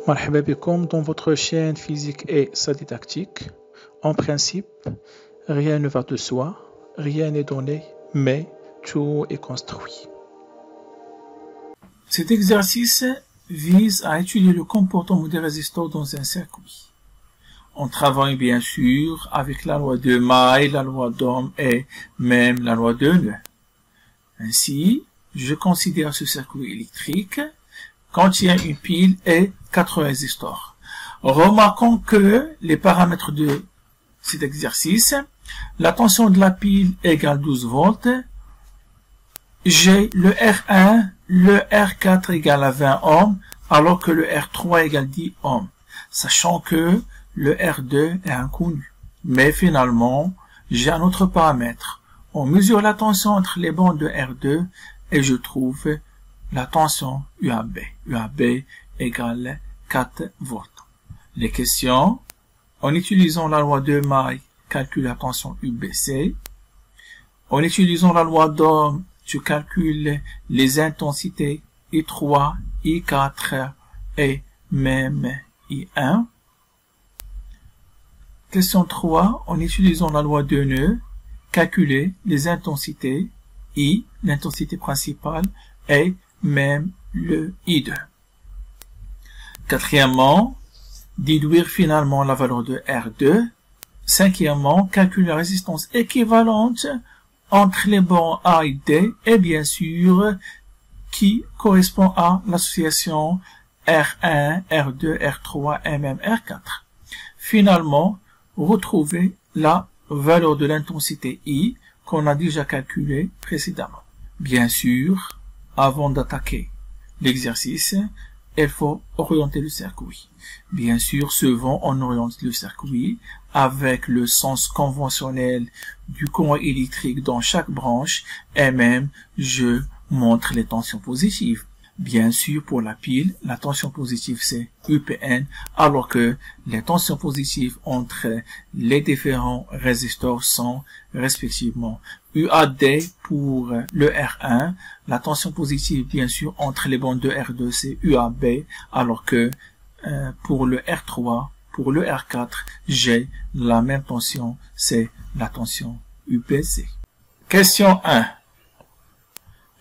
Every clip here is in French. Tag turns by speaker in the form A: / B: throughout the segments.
A: مرحبا بكم dans votre chaîne physique et sa didactique. En principe, rien ne va de soi, rien n'est donné, mais tout est construit.
B: Cet exercice vise à étudier le comportement des résistors dans un circuit. On travaille bien sûr avec la loi de Maille, la loi d'Ohm et même la loi de Neu. Ainsi, je considère ce circuit électrique contient une pile et 4 résistors. Remarquons que les paramètres de cet exercice, la tension de la pile égale 12 volts, j'ai le R1, le R4 égale à 20 ohms, alors que le R3 égale 10 ohms, sachant que le R2 est inconnu. Mais finalement, j'ai un autre paramètre. On mesure la tension entre les bandes de R2 et je trouve la tension UAB. UAB égale 4 volts. Les questions, en utilisant la loi de Maille, calcule la tension UBC. En utilisant la loi d'Ohm, tu calcules les intensités I3, I4 et même I1. Question 3, en utilisant la loi de Neu, calculer les intensités I, l'intensité principale, et même le I2. Quatrièmement, déduire finalement la valeur de R2. Cinquièmement, calculer la résistance équivalente entre les bords A et D et bien sûr qui correspond à l'association R1, R2, R3 et même R4. Finalement, retrouver la valeur de l'intensité I qu'on a déjà calculée précédemment. Bien sûr, avant d'attaquer l'exercice, il faut orienter le circuit. Bien sûr, souvent on oriente le circuit avec le sens conventionnel du courant électrique dans chaque branche et même je montre les tensions positives. Bien sûr, pour la pile, la tension positive c'est UPN, alors que les tensions positives entre les différents résistors sont respectivement UAD pour le R1, la tension positive bien sûr entre les bandes de R2 c'est UAB, alors que pour le R3, pour le R4, j'ai la même tension, c'est la tension UBC. Question 1.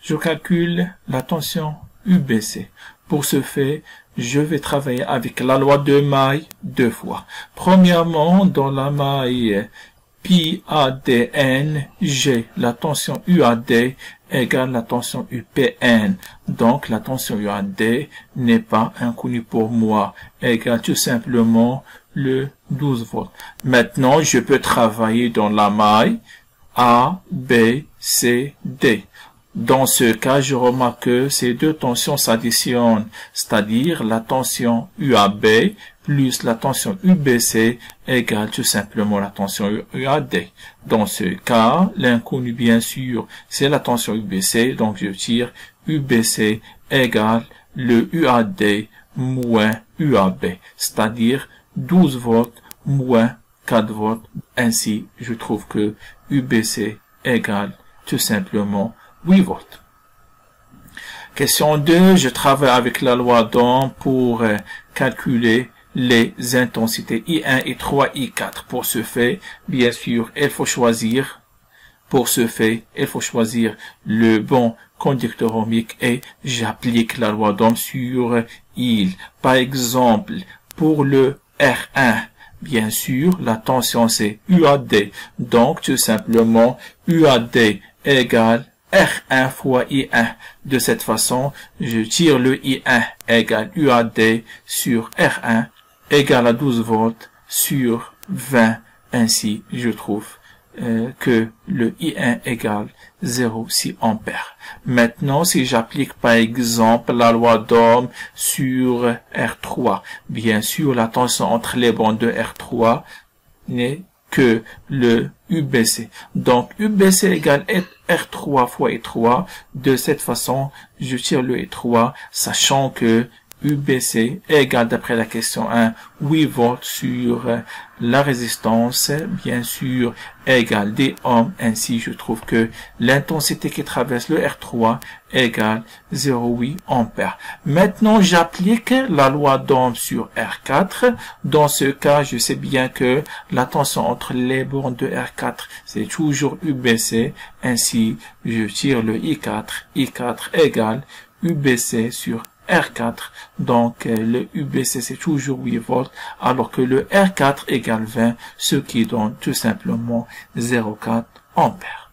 B: Je calcule la tension UBC. Pour ce fait, je vais travailler avec la loi de Maille deux fois. Premièrement, dans la maille PADN, j'ai la tension UAD égale la tension UPN. Donc, la tension UAD n'est pas inconnue pour moi, égale tout simplement le 12 volts. Maintenant, je peux travailler dans la maille A, B, C, D. Dans ce cas, je remarque que ces deux tensions s'additionnent, c'est-à-dire la tension UAB plus la tension UBC égale tout simplement la tension UAD. Dans ce cas, l'inconnu bien sûr, c'est la tension UBC, donc je tire UBC égale le UAD moins UAB, c'est-à-dire 12 volts moins 4 volts. Ainsi, je trouve que UBC égale tout simplement 8 volts. Question 2, je travaille avec la loi d'Ohm pour calculer les intensités I1, I3, I4. Pour ce fait, bien sûr, il faut choisir, le bon conducteur ohmique et j'applique la loi d'Ohm sur il. Par exemple, pour le R1, bien sûr, la tension c'est UAD. Donc, tout simplement, UAD égale R1 fois I1. De cette façon, je tire le I1 égale UAD sur R1 égale à 12 volts sur 20. Ainsi, je trouve que le I1 égale 0,6 ampères. Maintenant, si j'applique par exemple la loi d'Ohm sur R3, bien sûr, la tension entre les bandes de R3 n'est que le UBC. Donc, UBC égale R3 fois E3. De cette façon, je tire le E3, sachant que UBC égale, d'après la question 1, 8 volts sur la résistance, bien sûr, égale des ohms. Ainsi, je trouve que l'intensité qui traverse le R3 égale 0,8 ampères. Maintenant, j'applique la loi d'Ohm sur R4. Dans ce cas, je sais bien que la tension entre les bornes de R4, c'est toujours UBC. Ainsi, je tire le I4. I4 égale UBC sur R4, donc le UBC c'est toujours 8 volts, alors que le R4 égale 20, ce qui donne tout simplement 0,4 ampères.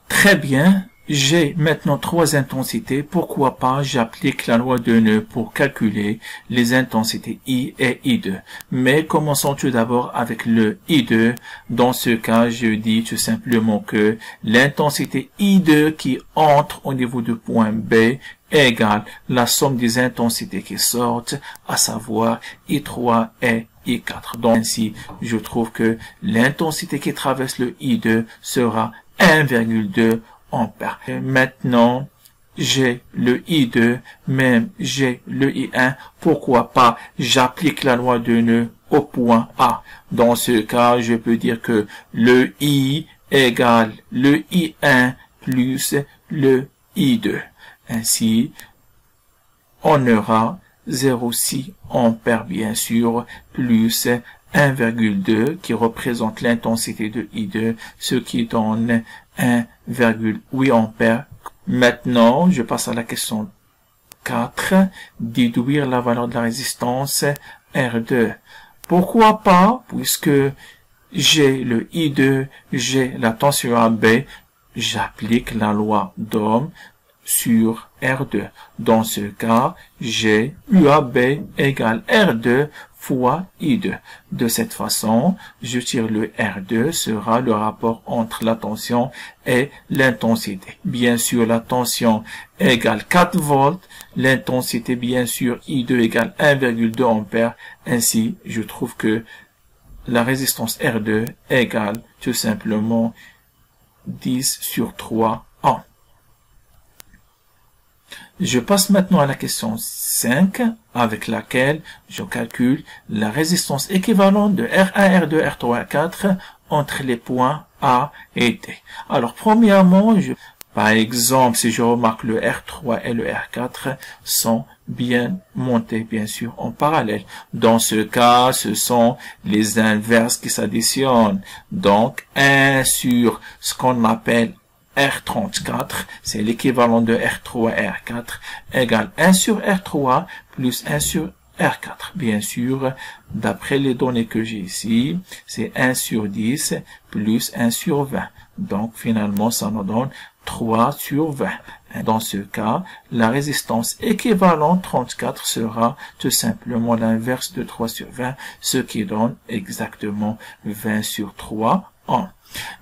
B: Très bien, j'ai maintenant 3 intensités, pourquoi pas j'applique la loi de nœud pour calculer les intensités I et I2. Mais commençons tout d'abord avec le I2. Dans ce cas, je dis tout simplement que l'intensité I2 qui entre au niveau du point B égale la somme des intensités qui sortent, à savoir I3 et I4. Donc ainsi, je trouve que l'intensité qui traverse le I2 sera 1,2 ampères. Et maintenant, j'ai le I2, même j'ai le I1. Pourquoi pas j'applique la loi de nœud au point A. Dans ce cas, je peux dire que le I égale le I1 plus le I2. Ainsi, on aura 0,6 ampères bien sûr, plus 1,2 qui représente l'intensité de I2, ce qui donne 1,8 ampères. Maintenant, je passe à la question 4, déduire la valeur de la résistance R2. Pourquoi pas, puisque j'ai le I2, j'ai la tension AB, j'applique la loi d'Ohm sur R2. Dans ce cas, j'ai UAB égale R2 fois I2. De cette façon, je tire le R2 sera le rapport entre la tension et l'intensité. Bien sûr, la tension égale 4 volts, l'intensité bien sûr I2 égale 1,2 ampères. Ainsi, je trouve que la résistance R2 égale tout simplement 10 sur 3 ohms. Je passe maintenant à la question 5, avec laquelle je calcule la résistance équivalente de R1, R2, R3, R4 entre les points A et D. Alors, premièrement, par exemple, si je remarque le R3 et le R4 sont bien montés, bien sûr, en parallèle. Dans ce cas, ce sont les inverses qui s'additionnent. Donc, 1 sur ce qu'on appelle R34, c'est l'équivalent de R3 et R4, égale 1 sur R3 plus 1 sur R4. Bien sûr, d'après les données que j'ai ici, c'est 1 sur 10 plus 1 sur 20. Donc, finalement, ça nous donne 3 sur 20. Dans ce cas, la résistance équivalente 34 sera tout simplement l'inverse de 3 sur 20, ce qui donne exactement 20 sur 3 ohms.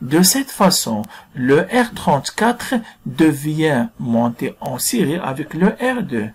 B: De cette façon, le R34 devient monté en série avec le R2.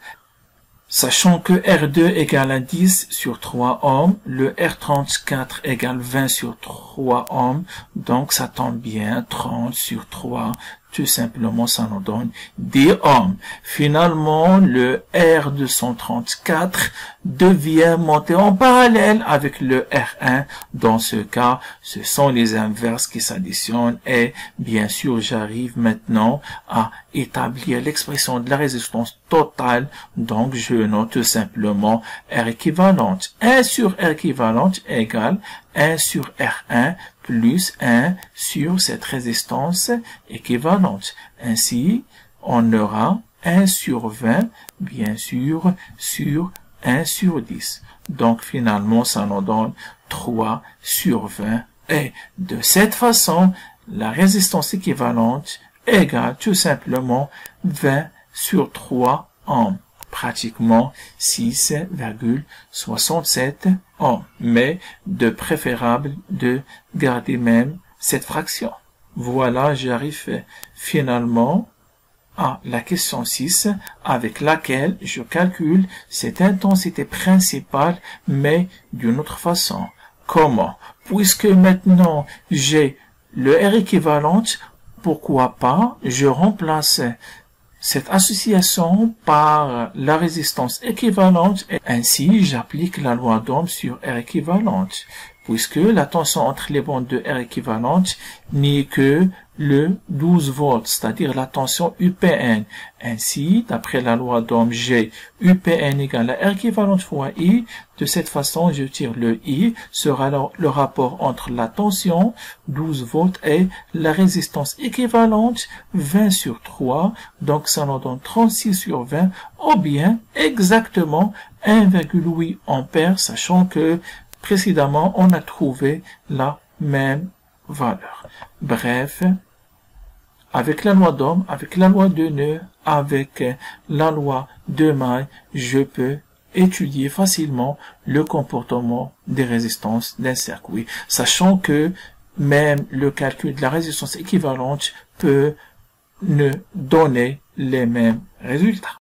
B: Sachant que R2 égale à 10 sur 3 ohms, le R34 égale 20 sur 3 ohms, donc ça tombe bien, 30 sur 3, tout simplement ça nous donne 10 ohms. Finalement, le R234 devient monté en parallèle avec le R1. Dans ce cas, ce sont les inverses qui s'additionnent et bien sûr, j'arrive maintenant à établir l'expression de la résistance totale. Donc, je note tout simplement R équivalente. 1 sur R équivalente égale 1 sur R1 plus 1 sur cette résistance équivalente. Ainsi, on aura 1 sur 20, bien sûr, sur 1 sur 10. Donc, finalement, ça nous donne 3 sur 20. Et de cette façon, la résistance équivalente égale tout simplement 20 sur 3 ohms. Pratiquement 6,67 ohms. Mais de préférable de garder même cette fraction. Voilà, j'arrive finalement à la question 6 avec laquelle je calcule cette intensité principale mais d'une autre façon. Comment? Puisque maintenant j'ai le R équivalent, pourquoi pas je remplace cette association par la résistance équivalente et ainsi j'applique la loi d'Ohm sur R équivalente puisque la tension entre les bandes de R équivalente n'est que le 12 volts, c'est-à-dire la tension UPN. Ainsi, d'après la loi d'Ohm, G, UPN égale à R équivalente fois I. De cette façon, je tire le I, sera le rapport entre la tension, 12 volts, et la résistance équivalente, 20 sur 3. Donc, ça nous donne 36 sur 20, ou bien exactement 1,8 ampères, sachant que précédemment, on a trouvé la même valeur. Bref, avec la loi d'Ohm, avec la loi de nœud, avec la loi de maille, je peux étudier facilement le comportement des résistances d'un circuit, sachant que même le calcul de la résistance équivalente peut nous donner les mêmes résultats.